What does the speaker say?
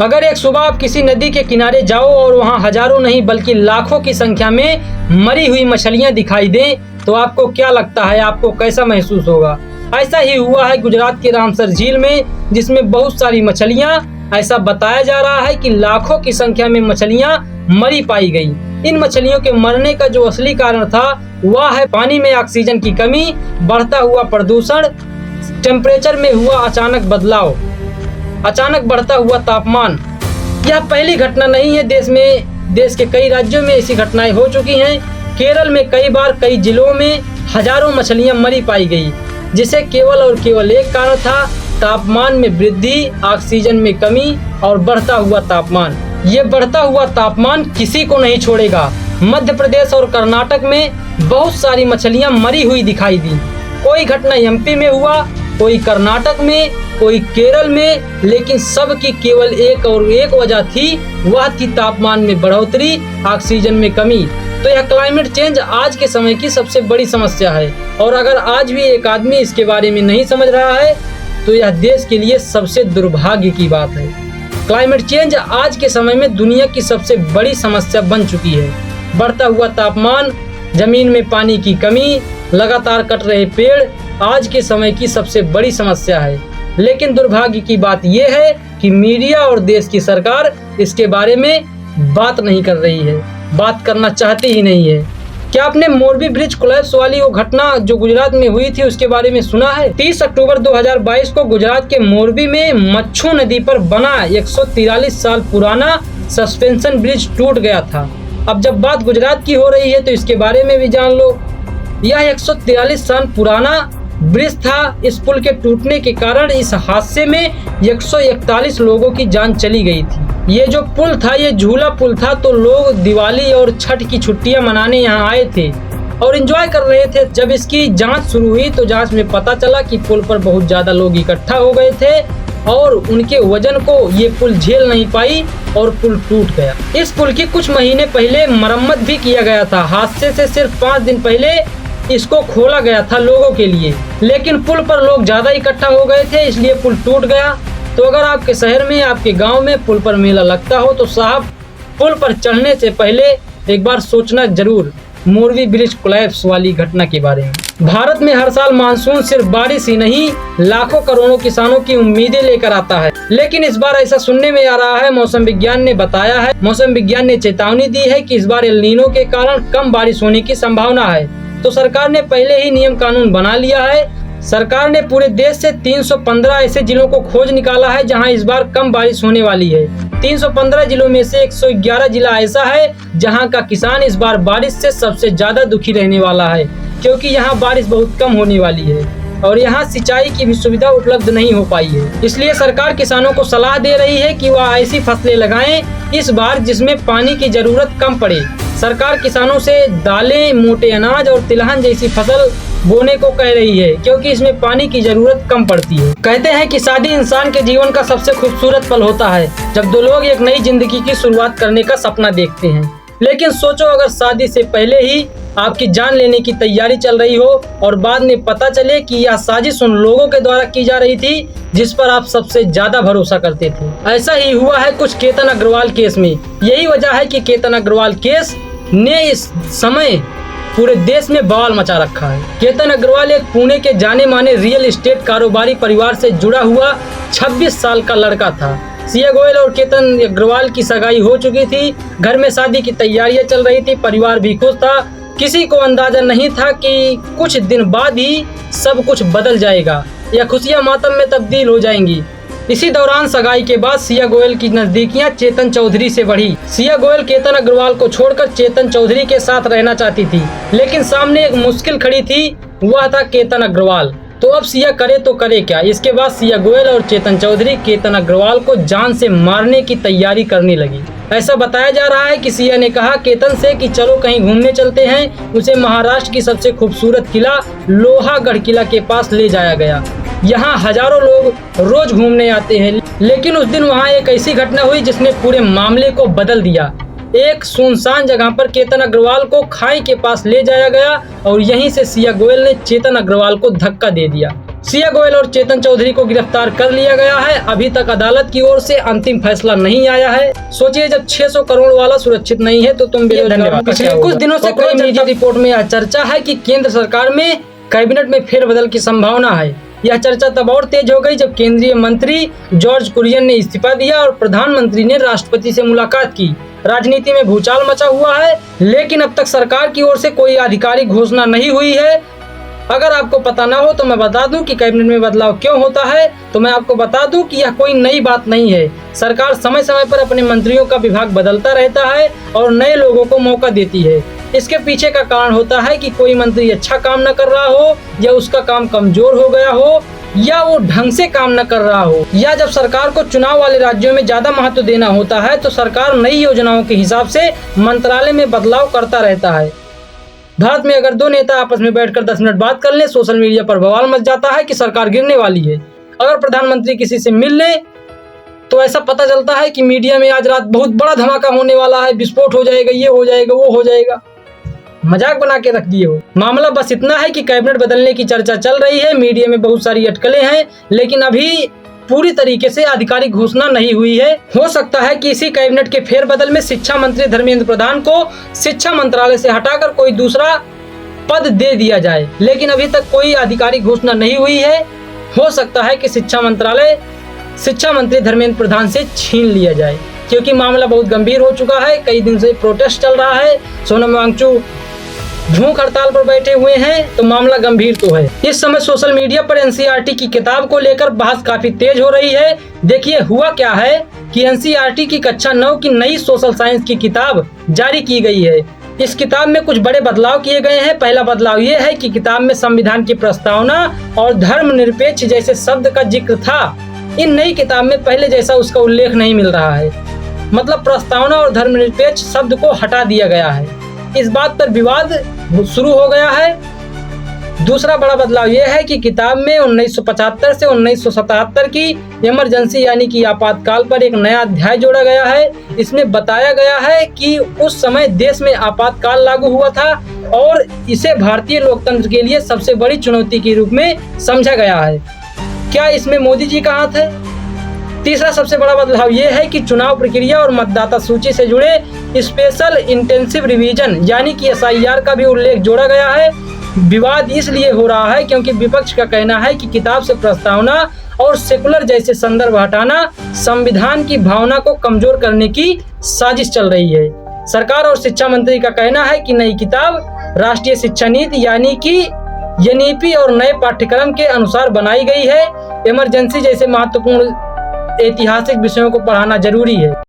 अगर एक सुबह आप किसी नदी के किनारे जाओ और वहाँ हजारों नहीं बल्कि लाखों की संख्या में मरी हुई मछलियाँ दिखाई दें तो आपको क्या लगता है, आपको कैसा महसूस होगा? ऐसा ही हुआ है गुजरात के रामसर झील में, जिसमें बहुत सारी मछलियाँ, ऐसा बताया जा रहा है कि लाखों की संख्या में मछलियाँ मरी पाई गई। इन मछलियों के मरने का जो असली कारण था वह है पानी में ऑक्सीजन की कमी, बढ़ता हुआ प्रदूषण, टेम्परेचर में हुआ अचानक बदलाव, अचानक बढ़ता हुआ तापमान। यह पहली घटना नहीं है, देश के कई राज्यों में ऐसी घटनाएं हो चुकी हैं। केरल में कई बार कई जिलों में हजारों मछलियां मरी पाई गई, जिसे केवल और केवल एक कारण था, तापमान में वृद्धि, ऑक्सीजन में कमी और बढ़ता हुआ तापमान। ये बढ़ता हुआ तापमान किसी को नहीं छोड़ेगा। मध्य प्रदेश और कर्नाटक में बहुत सारी मछलियां मरी हुई दिखाई दी। कोई घटना एमपी में हुआ, कोई कर्नाटक में, कोई केरल में, लेकिन सबकी केवल एक और एक वजह थी, वह थी तापमान में बढ़ोतरी, ऑक्सीजन में कमी। तो यह क्लाइमेट चेंज आज के समय की सबसे बड़ी समस्या है, और अगर आज भी एक आदमी इसके बारे में नहीं समझ रहा है तो यह देश के लिए सबसे दुर्भाग्य की बात है। क्लाइमेट चेंज आज के समय में दुनिया की सबसे बड़ी समस्या बन चुकी है। बढ़ता हुआ तापमान, जमीन में पानी की कमी, लगातार कट रहे पेड़ आज के समय की सबसे बड़ी समस्या है। लेकिन दुर्भाग्य की बात यह है कि मीडिया और देश की सरकार इसके बारे में बात नहीं कर रही है, बात करना चाहती ही नहीं है। क्या आपने मोरबी ब्रिज कोलैप्स वाली वो घटना जो गुजरात में हुई थी उसके बारे में सुना है? 30 अक्टूबर 2022 को गुजरात के मोरबी में मच्छू नदी पर बना 143 साल पुराना सस्पेंशन ब्रिज टूट गया था। अब जब बात गुजरात की हो रही है तो इसके बारे में भी जान लो। यह 143 साल पुराना ब्रिज था। इस पुल के टूटने के कारण इस हादसे में 141 लोगों की जान चली गई थी। ये जो पुल था ये झूला पुल था, तो लोग दिवाली और छठ की छुट्टियां मनाने यहाँ आए थे और एंजॉय कर रहे थे। जब इसकी जांच शुरू हुई तो जांच में पता चला कि पुल पर बहुत ज्यादा लोग इकट्ठा हो गए थे और उनके वजन को ये पुल झेल नहीं पाई और पुल टूट गया। इस पुल की कुछ महीने पहले मरम्मत भी किया गया था। हादसे से सिर्फ 5 दिन पहले इसको खोला गया था लोगों के लिए, लेकिन पुल पर लोग ज्यादा इकट्ठा हो गए थे इसलिए पुल टूट गया। तो अगर आपके शहर में, आपके गांव में पुल पर मेला लगता हो तो साहब, पुल पर चढ़ने से पहले एक बार सोचना जरूर मोरबी ब्रिज कोलैप्स वाली घटना के बारे में। भारत में हर साल मानसून सिर्फ बारिश ही नहीं, लाखों करोड़ों किसानों की उम्मीदें लेकर आता है। लेकिन इस बार ऐसा सुनने में आ रहा है, मौसम विज्ञान ने बताया है, मौसम विज्ञान ने चेतावनी दी है कि इस बार एल नीनो के कारण कम बारिश होने की संभावना है। तो सरकार ने पहले ही नियम कानून बना लिया है। सरकार ने पूरे देश से 315 ऐसे जिलों को खोज निकाला है जहां इस बार कम बारिश होने वाली है। 315 जिलों में से 111 जिला ऐसा है जहां का किसान इस बार बारिश से सबसे ज्यादा दुखी रहने वाला है, क्योंकि यहां बारिश बहुत कम होने वाली है और यहाँ सिंचाई की भी सुविधा उपलब्ध नहीं हो पाई है। इसलिए सरकार किसानों को सलाह दे रही है कि वह ऐसी फसलें लगाएं इस बार जिसमें पानी की जरूरत कम पड़े। सरकार किसानों से दालें, मोटे अनाज और तिलहन जैसी फसल बोने को कह रही है, क्योंकि इसमें पानी की जरूरत कम पड़ती है। कहते हैं कि शादी इंसान के जीवन का सबसे खूबसूरत पल होता है, जब दो लोग एक नई जिंदगी की शुरुआत करने का सपना देखते हैं। लेकिन सोचो अगर शादी से पहले ही आपकी जान लेने की तैयारी चल रही हो और बाद में पता चले कि यह साजिश उन लोगों के द्वारा की जा रही थी जिस पर आप सबसे ज्यादा भरोसा करते थे। ऐसा ही हुआ है कुछ केतन अग्रवाल केस में। यही वजह है कि केतन अग्रवाल केस ने इस समय पूरे देश में बवाल मचा रखा है। केतन अग्रवाल एक पुणे के जाने माने रियल एस्टेट कारोबारी परिवार से जुड़ा हुआ 26 साल का लड़का था। सिया गोयल और केतन अग्रवाल की सगाई हो चुकी थी, घर में शादी की तैयारियां चल रही थी, परिवार भी खुश था। किसी को अंदाजा नहीं था कि कुछ दिन बाद ही सब कुछ बदल जाएगा या खुशियां मातम में तब्दील हो जाएंगी। इसी दौरान सगाई के बाद सिया गोयल की नजदीकियां चेतन चौधरी से बढ़ी। सिया गोयल केतन अग्रवाल को छोड़कर चेतन चौधरी के साथ रहना चाहती थी, लेकिन सामने एक मुश्किल खड़ी थी, वह था केतन अग्रवाल। तो अब सिया करे तो करे क्या। इसके बाद सिया गोयल और चेतन चौधरी केतन अग्रवाल को जान से मारने की तैयारी करने लगी। ऐसा बताया जा रहा है कि सिया ने कहा केतन से कि चलो कहीं घूमने चलते हैं। उसे महाराष्ट्र की सबसे खूबसूरत किला लोहागढ़ किला के पास ले जाया गया। यहाँ हजारों लोग रोज घूमने आते हैं, लेकिन उस दिन वहाँ एक ऐसी घटना हुई जिसने पूरे मामले को बदल दिया। एक सुनसान जगह पर केतन अग्रवाल को खाई के पास ले जाया गया और यहीं से सिया गोयल ने चेतन अग्रवाल को धक्का दे दिया। सिया गोयल और चेतन चौधरी को गिरफ्तार कर लिया गया है। अभी तक अदालत की ओर से अंतिम फैसला नहीं आया है। सोचिए, जब 600 करोड़ वाला सुरक्षित नहीं है तो तुम बेरोजगार। पिछले कुछ दिनों से कई मीडिया रिपोर्ट में यह चर्चा है कि केंद्र सरकार में कैबिनेट में फेरबदल की संभावना है। यह चर्चा तब और तेज हो गई जब केंद्रीय मंत्री जॉर्ज कुरियन ने इस्तीफा दिया और प्रधानमंत्री ने राष्ट्रपति से मुलाकात की। राजनीति में भूचाल मचा हुआ है, लेकिन अब तक सरकार की ओर से कोई आधिकारिक घोषणा नहीं हुई है। अगर आपको पता ना हो तो मैं बता दूं कि कैबिनेट में बदलाव क्यों होता है, तो मैं आपको बता दूं कि यह कोई नई बात नहीं है। सरकार समय समय पर अपने मंत्रियों का विभाग बदलता रहता है और नए लोगों को मौका देती है। इसके पीछे का कारण होता है कि कोई मंत्री अच्छा काम न कर रहा हो, या उसका काम कमजोर हो गया हो, या वो ढंग से काम न कर रहा हो, या जब सरकार को चुनाव वाले राज्यों में ज्यादा महत्व देना होता है तो सरकार नई योजनाओं के हिसाब से मंत्रालय में बदलाव करता रहता है। भारत में अगर दो नेता आपस में बैठकर 10 मिनट बात कर ले, सोशल मीडिया पर बवाल मच जाता है कि सरकार गिरने वाली है। अगर प्रधानमंत्री किसी से मिल ले तो ऐसा पता चलता है कि मीडिया में आज रात बहुत बड़ा धमाका होने वाला है, विस्फोट हो जाएगा, ये हो जाएगा, वो हो जाएगा। मजाक बना के रख दिए हो। मामला बस इतना है कि कैबिनेट बदलने की चर्चा चल रही है, मीडिया में बहुत सारी अटकलें हैं, लेकिन अभी पूरी तरीके से आधिकारिक घोषणा नहीं हुई है। हो सकता है कि इसी कैबिनेट के फेरबदल में शिक्षा मंत्री धर्मेंद्र प्रधान को शिक्षा मंत्रालय से हटाकर कोई दूसरा पद दे दिया जाए, लेकिन अभी तक कोई आधिकारिक घोषणा नहीं हुई है। हो सकता है कि शिक्षा मंत्रालय शिक्षा मंत्री धर्मेंद्र प्रधान से छीन लिया जाए, क्योंकि मामला बहुत गंभीर हो चुका है। कई दिन से प्रोटेस्ट चल रहा है, सोनम वांगचुक भूख हड़ताल पर बैठे हुए हैं, तो मामला गंभीर तो है। इस समय सोशल मीडिया पर एनसीईआरटी की किताब को लेकर बहस काफी तेज हो रही है। देखिए हुआ क्या है कि एनसीईआरटी की कक्षा 9 की नई सोशल साइंस की किताब जारी की गई है। इस किताब में कुछ बड़े बदलाव किए गए हैं। पहला बदलाव ये है कि किताब में संविधान की प्रस्तावना और धर्मनिरपेक्ष जैसे शब्द का जिक्र था। इन नई किताब में पहले जैसा उसका उल्लेख नहीं मिल रहा है, मतलब प्रस्तावना और धर्मनिरपेक्ष शब्द को हटा दिया गया है। इस बात पर विवाद शुरू हो गया है। दूसरा बड़ा बदलाव यह है कि किताब में 1975 से 1977 की इमरजेंसी यानी कि आपातकाल पर एक नया अध्याय जोड़ा गया है। इसमें बताया गया है कि उस समय देश में आपातकाल लागू हुआ था और इसे भारतीय लोकतंत्र के लिए सबसे बड़ी चुनौती के रूप में समझा गया है। क्या इसमें मोदी जी का हाथ है? तीसरा सबसे बड़ा बदलाव यह है कि चुनाव प्रक्रिया और मतदाता सूची से जुड़े स्पेशल इंटेंसिव रिवीजन यानी कि SIR का भी उल्लेख जोड़ा गया है। विवाद इसलिए हो रहा है क्योंकि विपक्ष का कहना है कि किताब से प्रस्तावना और सेकुलर जैसे संदर्भ हटाना संविधान की भावना को कमजोर करने की साजिश चल रही है। सरकार और शिक्षा मंत्री का कहना है कि नई किताब राष्ट्रीय शिक्षा नीति यानी कि NEP और नए पाठ्यक्रम के अनुसार बनाई गई है। इमरजेंसी जैसे महत्वपूर्ण ऐतिहासिक विषयों को पढ़ाना जरूरी है।